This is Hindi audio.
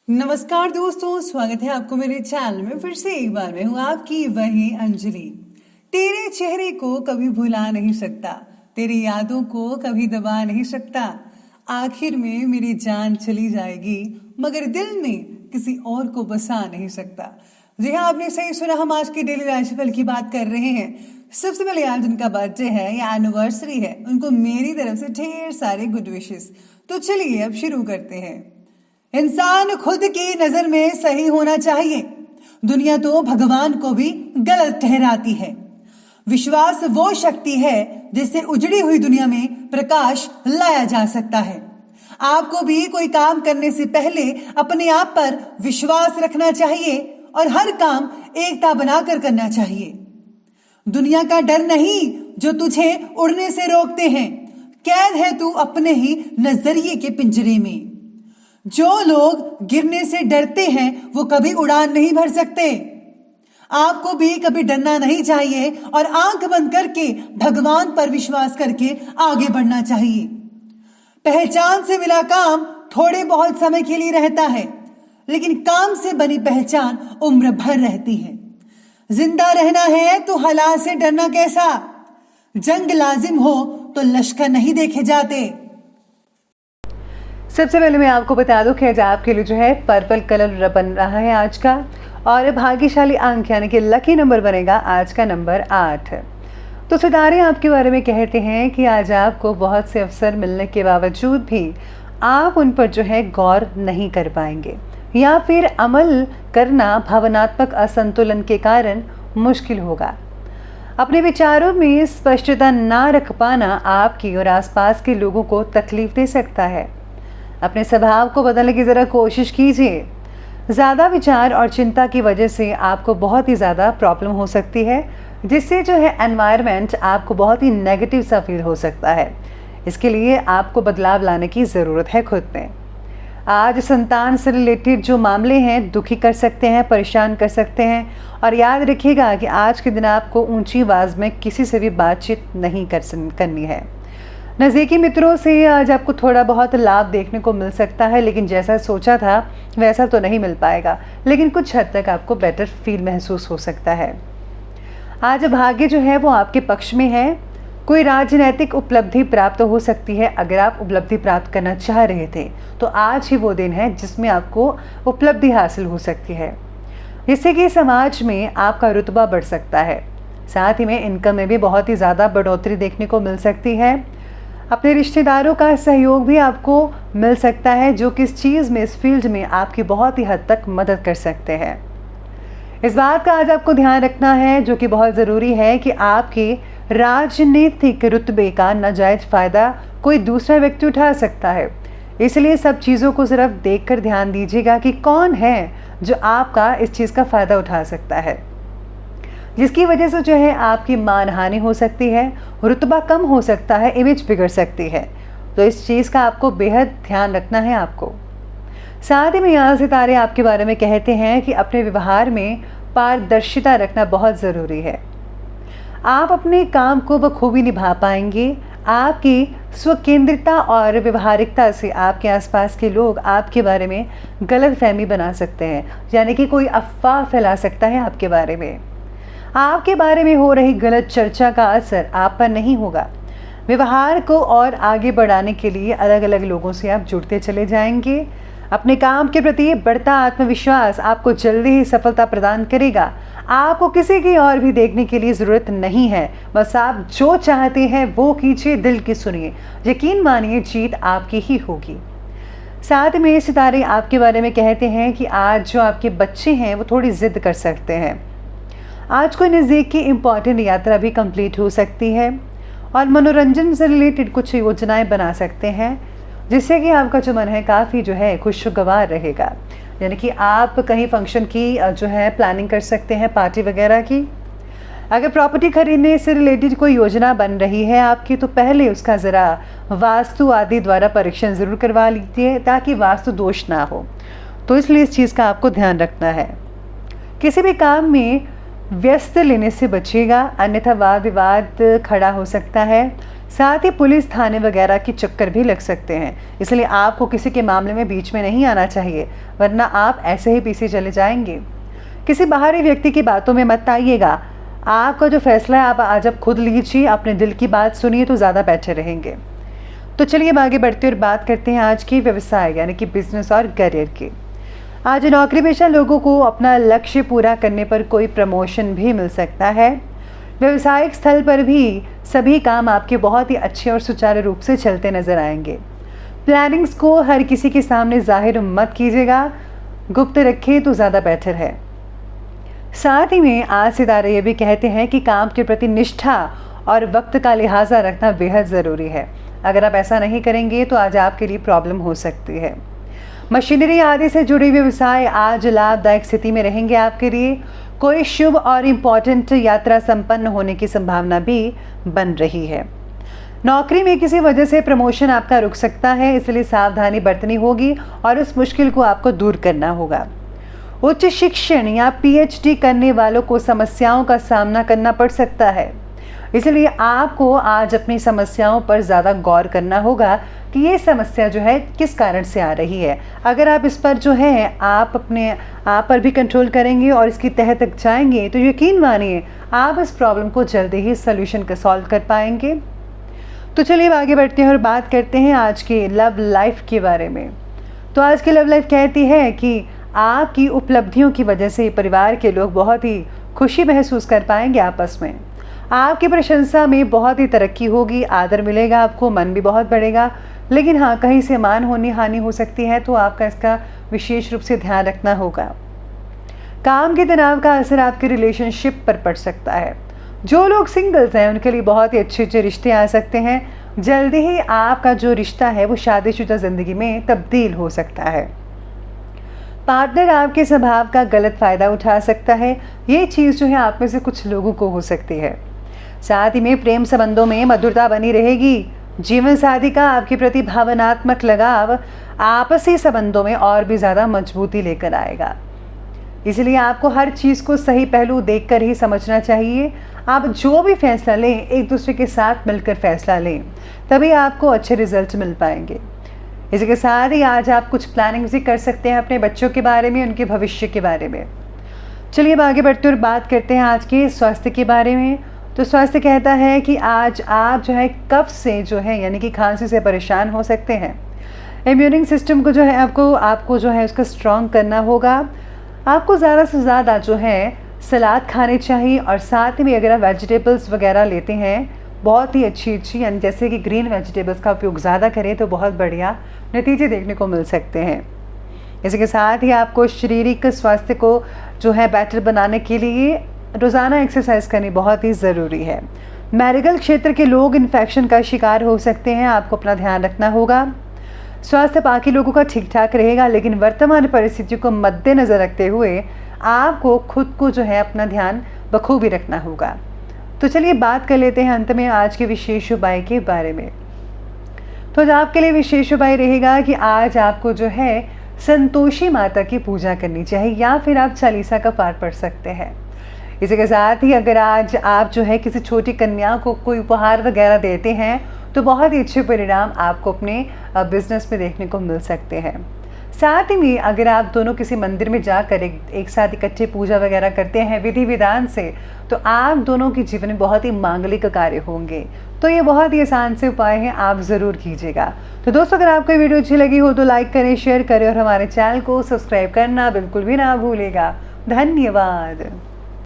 नमस्कार दोस्तों, स्वागत है आपको मेरे चैनल में। फिर से एक बार मैं हूँ आपकी वही अंजलि। तेरे चेहरे को कभी भुला नहीं सकता, तेरी यादों को कभी दबा नहीं सकता। आखिर में मेरी जान चली जाएगी मगर दिल में किसी और को बसा नहीं सकता। जी हाँ, आपने सही सुना। हम आज की डेली राशिफल की बात कर रहे हैं। सबसे पहले आज जिनका बर्थडे है या एनिवर्सरी है, उनको मेरी तरफ से ढेर सारे गुड विशेस। तो चलिए अब शुरू करते हैं। इंसान खुद की नजर में सही होना चाहिए, दुनिया तो भगवान को भी गलत ठहराती है। विश्वास वो शक्ति है जिससे उजड़ी हुई दुनिया में प्रकाश लाया जा सकता है। आपको भी कोई काम करने से पहले अपने आप पर विश्वास रखना चाहिए और हर काम एकता बनाकर करना चाहिए। दुनिया का डर नहीं जो तुझे उड़ने से रोकते हैं, कैद है तू अपने ही नजरिए के पिंजरे में। जो लोग गिरने से डरते हैं वो कभी उड़ान नहीं भर सकते। आपको भी कभी डरना नहीं चाहिए और आंख बंद करके भगवान पर विश्वास करके आगे बढ़ना चाहिए। पहचान से मिला काम थोड़े बहुत समय के लिए रहता है, लेकिन काम से बनी पहचान उम्र भर रहती है। जिंदा रहना है तो हालात से डरना कैसा। जंग लाजिम हो तो लश्कर नहीं देखे जाते। सबसे पहले मैं आपको बता दूं कि आज आपके लिए जो है पर्पल कलर बन रहा है आज का, और भाग्यशाली अंक यानी कि लकी नंबर बनेगा आज का नंबर 8। तो सितारे आपके बारे में कहते हैं कि आज आपको बहुत से अवसर मिलने के बावजूद भी आप उन पर जो है गौर नहीं कर पाएंगे, या फिर अमल करना भावनात्मक असंतुलन के कारण मुश्किल होगा। अपने विचारों में स्पष्टता ना रख पाना आपकी और आसपास के लोगों को तकलीफ दे सकता है। अपने स्वभाव को बदलने की ज़रा कोशिश कीजिए। ज़्यादा विचार और चिंता की वजह से आपको बहुत ही ज़्यादा प्रॉब्लम हो सकती है, जिससे जो है एनवायरनमेंट आपको बहुत ही नेगेटिव सा फील हो सकता है। इसके लिए आपको बदलाव लाने की ज़रूरत है खुद में। आज संतान से रिलेटेड जो मामले हैं दुखी कर सकते हैं, परेशान कर सकते हैं, और याद रखिएगा कि आज के दिन आपको ऊंची आवाज़ में किसी से भी बातचीत नहीं करनी है। नज़दीकी मित्रों से आज आपको थोड़ा बहुत लाभ देखने को मिल सकता है, लेकिन जैसा सोचा था वैसा तो नहीं मिल पाएगा, लेकिन कुछ हद तक आपको बेटर फील महसूस हो सकता है। आज भाग्य जो है वो आपके पक्ष में है। कोई राजनीतिक उपलब्धि प्राप्त हो सकती है। अगर आप उपलब्धि प्राप्त करना चाह रहे थे तो आज ही वो दिन है जिसमें आपको उपलब्धि हासिल हो सकती है, जिससे कि समाज में आपका रुतबा बढ़ सकता है। साथ ही में इनकम में भी बहुत ही ज़्यादा बढ़ोतरी देखने को मिल सकती है। अपने रिश्तेदारों का सहयोग भी आपको मिल सकता है, जो कि इस चीज़ में, इस फील्ड में आपकी बहुत ही हद तक मदद कर सकते हैं। इस बात का आज आपको ध्यान रखना है, जो कि बहुत ज़रूरी है, कि आपके राजनीतिक रुतबे का नाजायज़ फ़ायदा कोई दूसरा व्यक्ति उठा सकता है। इसलिए सब चीज़ों को सिर्फ देखकर ध्यान दीजिएगा कि कौन है जो आपका इस चीज़ का फ़ायदा उठा सकता है, जिसकी वजह से जो है आपकी मानहानि हो सकती है, रुतबा कम हो सकता है, इमेज बिगड़ सकती है। तो इस चीज़ का आपको बेहद ध्यान रखना है आपको। साथ ही में यहाँ सितारे आपके बारे में कहते हैं कि अपने व्यवहार में पारदर्शिता रखना बहुत ज़रूरी है। आप अपने काम को बखूबी निभा पाएंगे। आपकी स्वकेंद्रिता और व्यवहारिकता से आपके आसपास के लोग आपके बारे में गलतफहमी बना सकते हैं, यानी कि कोई अफवाह फैला सकता है आपके बारे में। आपके बारे में हो रही गलत चर्चा का असर आप पर नहीं होगा। व्यवहार को और आगे बढ़ाने के लिए अलग अलग लोगों से आप जुड़ते चले जाएंगे। अपने काम के प्रति बढ़ता आत्मविश्वास आपको जल्दी ही सफलता प्रदान करेगा। आपको किसी की और भी देखने के लिए ज़रूरत नहीं है, बस आप जो चाहते हैं वो कीजिए, दिल की सुनिए। यकीन मानिए जीत आपकी ही होगी। साथ में सितारे आपके बारे में कहते हैं कि आज जो आपके बच्चे हैं वो थोड़ी ज़िद कर सकते हैं। आज कोई नज़दीक की इम्पॉर्टेंट यात्रा भी कंप्लीट हो सकती है, और मनोरंजन से रिलेटेड कुछ योजनाएं बना सकते हैं, जिससे कि आपका जो मन है काफ़ी जो है खुशगवार रहेगा। यानी कि आप कहीं फंक्शन की जो है प्लानिंग कर सकते हैं, पार्टी वगैरह की। अगर प्रॉपर्टी खरीदने से रिलेटेड कोई योजना बन रही है आपकी, तो पहले उसका ज़रा वास्तु आदि द्वारा परीक्षण ज़रूर करवा लीजिए, ताकि वास्तु दोष ना हो। तो इसलिए इस चीज़ का आपको ध्यान रखना है। किसी भी काम में व्यस्त लेने से बचिएगा, अन्यथा वाद विवाद खड़ा हो सकता है। साथ ही पुलिस थाने वगैरह की चक्कर भी लग सकते हैं, इसलिए आपको किसी के मामले में बीच में नहीं आना चाहिए, वरना आप ऐसे ही पीछे चले जाएंगे। किसी बाहरी व्यक्ति की बातों में मत आइएगा। आपका जो फैसला है आप आज अब खुद लीजिए, अपने दिल की बात सुनिए तो ज़्यादा बेटर रहेंगे। तो चलिए अब आगे बढ़ते और बात करते हैं आज की व्यवसाय यानी कि बिजनेस और करियर की। आज नौकरी पेशा लोगों को अपना लक्ष्य पूरा करने पर कोई प्रमोशन भी मिल सकता है। व्यवसायिक स्थल पर भी सभी काम आपके बहुत ही अच्छे और सुचारू रूप से चलते नजर आएंगे। प्लानिंग्स को हर किसी के सामने जाहिर मत कीजिएगा, गुप्त रखिए तो ज़्यादा बेटर है। साथ ही में आज सितारे ये भी कहते हैं कि काम के प्रति निष्ठा और वक्त का लिहाजा रखना बेहद ज़रूरी है। अगर आप ऐसा नहीं करेंगे तो आज आपके लिए प्रॉब्लम हो सकती है। मशीनरी आदि से जुड़े व्यवसाय आज लाभदायक स्थिति में रहेंगे आपके लिए। कोई शुभ और इम्पॉर्टेंट यात्रा संपन्न होने की संभावना भी बन रही है। नौकरी में किसी वजह से प्रमोशन आपका रुक सकता है, इसलिए सावधानी बरतनी होगी और इस मुश्किल को आपको दूर करना होगा। उच्च शिक्षण या पीएचडी करने वालों को समस्याओं का सामना करना पड़ सकता है, इसलिए आपको आज अपनी समस्याओं पर ज़्यादा गौर करना होगा कि ये समस्या जो है किस कारण से आ रही है। अगर आप इस पर जो है आप अपने आप पर भी कंट्रोल करेंगे और इसकी तह तक जाएंगे तो यकीन मानिए आप इस प्रॉब्लम को जल्दी ही सॉल्यूशन का सॉल्व कर पाएंगे। तो चलिए आगे बढ़ते हैं और बात करते हैं आज के लव लाइफ के बारे में। तो आज की लव लाइफ कहती है कि आपकी उपलब्धियों की वजह से परिवार के लोग बहुत ही खुशी महसूस कर पाएंगे आपस में। आपकी प्रशंसा में बहुत ही तरक्की होगी, आदर मिलेगा आपको, मन भी बहुत बढ़ेगा। लेकिन हाँ, कहीं से मान हानि हो सकती है, तो आपका इसका विशेष रूप से ध्यान रखना होगा। काम के तनाव का असर आपके रिलेशनशिप पर पड़ सकता है। जो लोग सिंगल्स हैं उनके लिए बहुत ही अच्छे अच्छे रिश्ते आ सकते हैं। जल्दी ही आपका जो रिश्ता है वो शादीशुदा ज़िंदगी में तब्दील हो सकता है। पार्टनर आपके स्वभाव का गलत फ़ायदा उठा सकता है, ये चीज़ जो है आप में से कुछ लोगों को हो सकती है। साथ ही में प्रेम संबंधों में मधुरता बनी रहेगी। जीवन साथी का आपके प्रति भावनात्मक लगाव आपसी संबंधों में और भी ज़्यादा मजबूती लेकर आएगा। इसलिए आपको हर चीज़ को सही पहलू देखकर ही समझना चाहिए। आप जो भी फैसला लें एक दूसरे के साथ मिलकर फैसला लें, तभी आपको अच्छे रिजल्ट मिल पाएंगे। इसके साथ ही आज आप कुछ प्लानिंग्स भी कर सकते हैं अपने बच्चों के बारे में, उनके भविष्य के बारे में। चलिए अब आगे बढ़ते और बात करते हैं आज के स्वास्थ्य के बारे में। तो स्वास्थ्य कहता है कि आज आप जो है कफ से जो है यानी कि खांसी से परेशान हो सकते हैं। इम्यूनिंग सिस्टम को जो है आपको जो है उसका स्ट्रॉन्ग करना होगा। आपको ज़्यादा से ज़्यादा जो है सलाद खाने चाहिए और साथ में अगर आप वेजिटेबल्स वगैरह लेते हैं बहुत ही अच्छी यानी जैसे कि ग्रीन वेजिटेबल्स का उपयोग ज़्यादा करें तो बहुत बढ़िया नतीजे देखने को मिल सकते हैं। इसके साथ ही आपको शारीरिक स्वास्थ्य को जो है बेटर बनाने के लिए रोज़ाना एक्सरसाइज करनी बहुत ही ज़रूरी है। मेडिकल क्षेत्र के लोग इन्फेक्शन का शिकार हो सकते हैं, आपको अपना ध्यान रखना होगा। स्वास्थ्य बाकी लोगों का ठीक ठाक रहेगा, लेकिन वर्तमान परिस्थितियों को मद्देनज़र रखते हुए आपको खुद को जो है अपना ध्यान बखूबी रखना होगा। तो चलिए बात कर लेते हैं अंत में आज के विशेष उपाय के बारे में। तो आज आपके लिए विशेष उपाय रहेगा कि आज आपको जो है संतोषी माता की पूजा करनी चाहिए या फिर आप चालीसा का पाठ पढ़ सकते हैं। इसी के साथ ही अगर आज आप जो है किसी छोटी कन्या को कोई उपहार वगैरह देते हैं तो बहुत ही अच्छे परिणाम आपको अपने बिजनेस में देखने को मिल सकते हैं। साथ ही में अगर आप दोनों किसी मंदिर में जाकर एक साथ इकट्ठे पूजा वगैरह करते हैं विधि विधान से, तो आप दोनों के जीवन में बहुत ही मांगलिक कार्य होंगे। तो ये बहुत ही आसान से उपाय हैं, आप ज़रूर कीजिएगा। तो दोस्तों अगर आपको वीडियो अच्छी लगी हो तो लाइक करें, शेयर करें और हमारे चैनल को सब्सक्राइब करना बिल्कुल भी ना भूलिएगा। धन्यवाद।